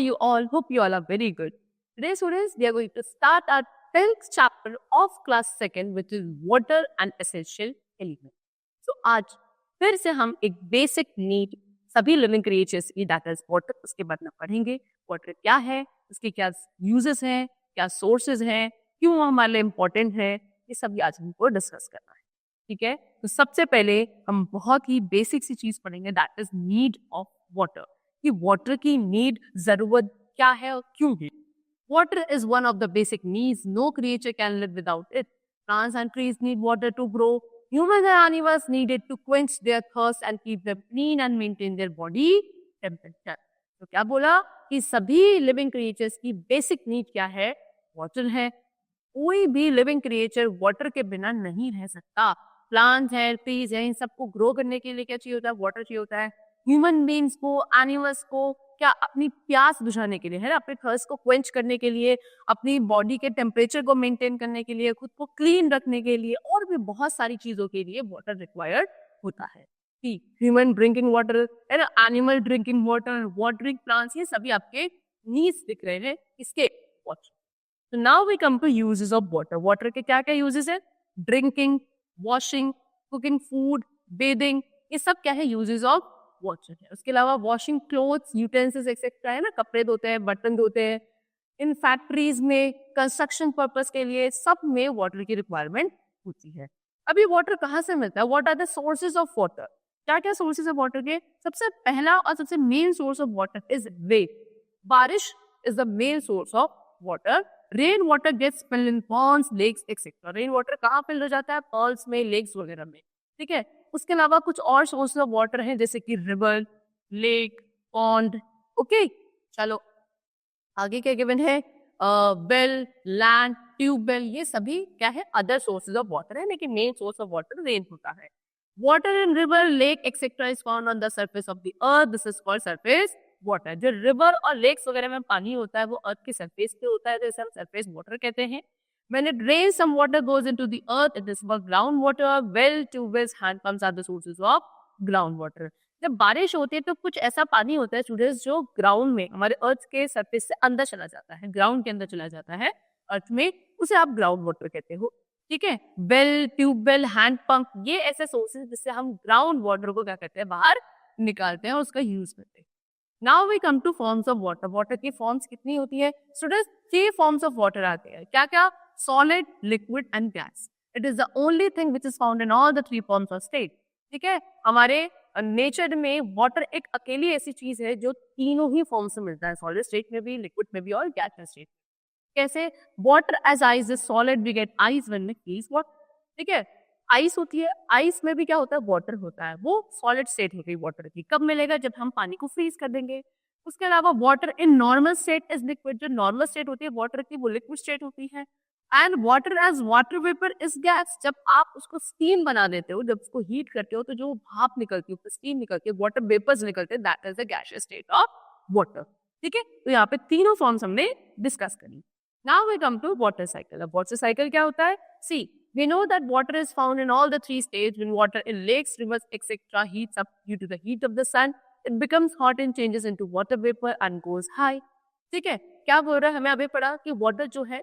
you all? Hope you all are very good. Today, students, we are going to start our 10th chapter of class 2nd, which is water and essential elements. So, आज फिर से हम एक basic need सभी living creatures की, that is water, उसके बारे में पढ़ेंगे. वाटर क्या है, उसके क्या यूजेस हैं, क्या सोर्सेज हैं, क्यों हमारे लिए इम्पोर्टेंट है, ये सभी आज हमको डिस्कस करना है. ठीक है, तो सबसे पहले हम बहुत ही बेसिक सी चीज पढ़ेंगे, that is need of water. कि वाटर की नीड, जरूरत क्या है और क्यों है. Water is one of the basic needs. No creature can live without it. Plants and trees need water to grow. Humans and animals need it to quench their thirst and keep them clean and maintain their body temperature. तो क्या बोला कि सभी living creatures की basic need क्या है, water है. कोई भी लिविंग क्रिएचर वाटर के बिना नहीं रह सकता. प्लांट्स है, ट्रीज है, इन सबको ग्रो करने के लिए क्या चाहिए होता है, वाटर चाहिए होता है. ह्यूमन बींग्स को, एनिमल्स को क्या, अपनी प्यास बुझाने के लिए है ना, अपने थर्स्ट को क्वेंच करने के लिए, अपनी बॉडी के टेम्परेचर को मेंटेन करने के लिए, खुद को क्लीन रखने के लिए, और भी बहुत सारी चीजों के लिए वाटर रिक्वायर्ड होता है. ह्यूमन ड्रिंकिंग वाटर है ना, animal drinking water, watering plants, ये सभी आपके नीड्स दिख रहे हैं इसके वाटर. तो now we come to uses of water. Water के क्या क्या यूजेस है, drinking, washing, cooking food, bathing, ये सब क्या है, यूजेस ऑफ वाटर है. उसके अलावा वॉशिंग क्लोथ्स, यूटेंसिल्स एक्सेट्रा है ना, कपड़े धोते हैं, बर्तन धोते हैं. इन फैक्ट्रीज में, कंस्ट्रक्शन पर्पस के लिए, सब में वाटर की रिक्वायरमेंट होती है. अभी वाटर कहाँ से मिलता है, what are the sources of water. क्या क्या सोर्सेज ऑफ वाटर के, सबसे पहला और सबसे main source of water is rain. बारिश is the main source of water. Rain water gets filled in ponds, lakes etcetera. Rain water कहाँ fill हो जाता है, पॉन्ड्स में, लेक्स वगैरह में. ठीक है, उसके अलावा कुछ और सोर्सेज ऑफ वाटर हैं, जैसे कि रिवर, लेक, पॉन्ड. ओके, चलो आगे क्या गिवन है, वेल, लैंड, ट्यूबवेल, ये सभी क्या है, अदर सोर्सेज ऑफ वाटर है, लेकिन main source of water rain होता है. Water in river, lake etcetera is found on the surface of the earth. This is called surface water. जो रिवर और लेक्स वगैरह में पानी होता है वो अर्थ के सरफेस पे होता है, तो इसे हम सरफेस वाटर कहते हैं. When it rains, some water goes into the earth. It is called groundwater. Well, tubes, hand pumps are the sources of groundwater. जब बारिश होती है तो कुछ ऐसा पानी होता है स्टूडेंट्स जो ग्राउंड में, हमारे अर्थ के सरफेस से अंदर चला जाता है, ग्राउंड के अंदर चला जाता है अर्थ में, उसे आप ग्राउंड वाटर कहते हो. ठीक है, वेल, ट्यूबवेल, हैंड पंप, ये ऐसे सोर्सेज जिससे हम ग्राउंड वाटर को क्या करते हैं, बाहर निकालते हैं और उसका यूज करते हैं. Now we come to forms of water. Water की फॉर्म्स कितनी होती है स्टूडेंट्स, 3 फॉर्म्स ऑफ वाटर आते हैं. क्या क्या, solid, liquid and gas. It is the only thing which is found in all the 3 forms of state. ठीक है, हमारे नेचर में वाटर एक अकेली ऐसी चीज है जो तीनों ही फॉर्म से मिलता है, सॉलिड स्टेट में भी, लिक्विड में भी और गैस स्टेट. कैसे, water as ice is solid, we get ice when we freeze water. ठीक है, आइस होती है, आइस में भी क्या होता है, वाटर होता है, वो सॉलिड स्टेट हो गई वाटर की. कब मिलेगा, जब हम पानी को फ्रीज कर देंगे. उसके अलावा water in normal state is liquid. जो नॉर्मल स्टेट होती है वाटर की, वो लिक्विड स्टेट होती है. And water as water vapour is gas. जब आप उसको स्टीम बना देते हो, जब उसको हीट करते हो, तो जो भाप निकलती है, स्टीम निकलती है, वाटर वेपर्स निकलते हैं, that is the gaseous state of water. ठीक है, तो यहाँ पे तीनों फॉर्म्स हमने डिस्कस करी. Now we come to water cycle. अब वाटर साइकिल क्या होता है, see we know that water is found in all the 3 states. When water in lakes, rivers etcetera heats up due to the heat of the sun, it becomes hot and changes into water vapour and goes high. ठीक है, क्या बोल रहा है, हमें अभी पढ़ा कि वाटर जो है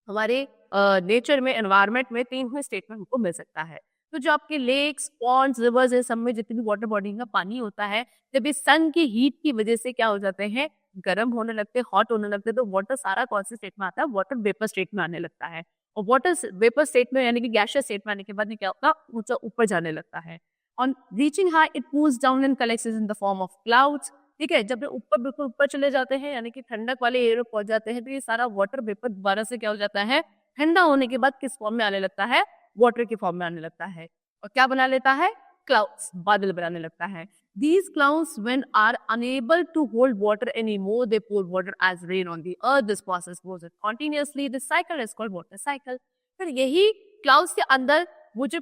हमारे नेचर में, एनवायरमेंट में 3 ही स्टेट में हमको मिल सकता है. तो जो आपके लेक्स, पॉन्ड्स, रिवर्स, सब में जितनी भी वाटर बॉडी का पानी होता है, जब इस सन की हीट की वजह से क्या हो जाते हैं, गर्म होने लगते हैं, हॉट होने लगते हैं, तो वाटर सारा कौन से स्टेट में आता है, वाटर वेपर स्टेट में आने लगता है. और वाटर वेपर स्टेट में यानी कि गैसियस स्टेट में आने के बाद क्या होगा, ऊंचा ऊपर जाने लगता है. On reaching high it cools down and collects in the form of clouds. ठीक है, जब ऊपर, बिल्कुल ऊपर चले जाते हैं, यानी कि ठंडक वाले एरिया में पहुंच जाते हैं, तो ये सारा वाटर वेपर दोबारा से क्या हो जाता है, ठंडा होने के बाद किस फॉर्म में आने लगता है, वाटर के फॉर्म में आने लगता है. और क्या बना लेता है, क्लाउड्स, बादल बनाने लगता है. These clouds, when are unable to hold water anymore, they pour water as rain on the earth. This process goes on continuously. This cycle is called water cycle. फिर यही क्लाउड्स के अंदर वो जो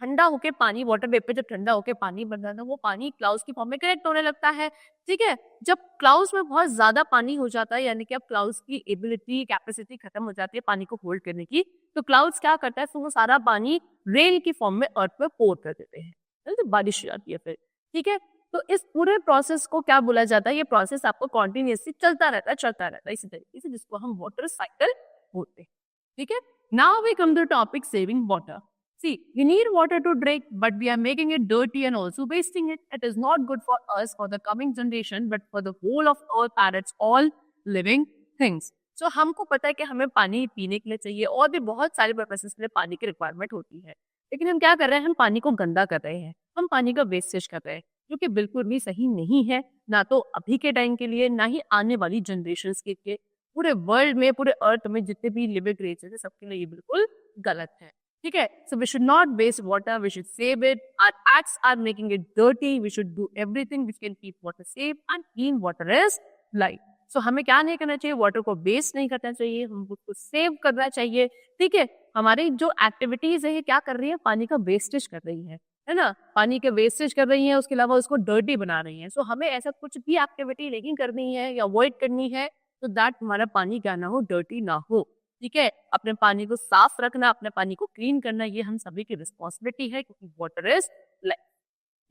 ठंडा होके पानी, वाटर वेपर जब ठंडा होके पानी बन जाता है, वो पानी क्लाउड्स की फॉर्म में कलेक्ट होने लगता है. ठीक है, जब क्लाउड्स में बहुत ज्यादा पानी हो जाता है, यानी कि अब क्लाउड्स की एबिलिटी, कैपेसिटी खत्म हो जाती है पानी को होल्ड करने की, तो क्लाउड्स क्या करता है, तो वो सारा पानी रेन की फॉर्म में अर्थ पे पोर कर देते हैं, तो बारिश हो जाती है फिर. ठीक है, तो इस पूरे प्रोसेस को क्या बोला जाता है, ये प्रोसेस आपको कॉन्टिन्यूसली चलता रहता है इसी तरीके से, जिसको हम वाटर साइकिल बोलते हैं। ठीक है, now we come to topic saving water. See, we need water to drink, but we are making it dirty and also wasting it. It is not good for us, for the coming generation, but for the whole of earth and its all living things. So हमको पता है कि हमें पानी पीने के लिए चाहिए और भी बहुत सारे पर्पसेस के लिए पानी की रिक्वायरमेंट होती है, लेकिन हम क्या कर रहे हैं, हम पानी को गंदा कर रहे हैं, हम पानी का वेस्टेज कर रहे हैं, जो कि बिल्कुल भी सही नहीं है, ना तो अभी के टाइम के लिए, ना ही आने वाली जनरेशन के लिए। पूरे वर्ल्ड में, पूरे अर्थ में जितने भी लिविंग क्रिएचर्स है, सबके लिए ये बिल्कुल गलत है। ठीक है, so we should not waste water, we should save it. Our acts are making it dirty, we should do everything which can keep water safe, and clean water is life. So हमें क्या नहीं करना चाहिए, water को waste नहीं करना चाहिए, हमको उसको सेव करना चाहिए। ठीक है, हमारी जो एक्टिविटीज है ये क्या कर रही है, पानी का वेस्टेज कर रही है ना, पानी के वेस्टेज कर रही है, उसके अलावा उसको डर्टी बना रही है। सो हमें ऐसा कुछ भी एक्टिविटी नहीं करनी है या अवॉइड करनी है, तो दैट हमारा पानी क्या ना हो, डर्टी ना हो। ठीक है, अपने पानी को साफ रखना, अपने पानी को क्लीन करना, ये हम सभी की रिस्पॉन्सिबिलिटी है, क्योंकि वाटर इज लाइफ।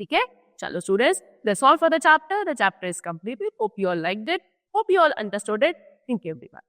ठीक है, चलो students, that's all for the chapter is completed. Hope you all liked it, hope you all understood it. Thank you everyone.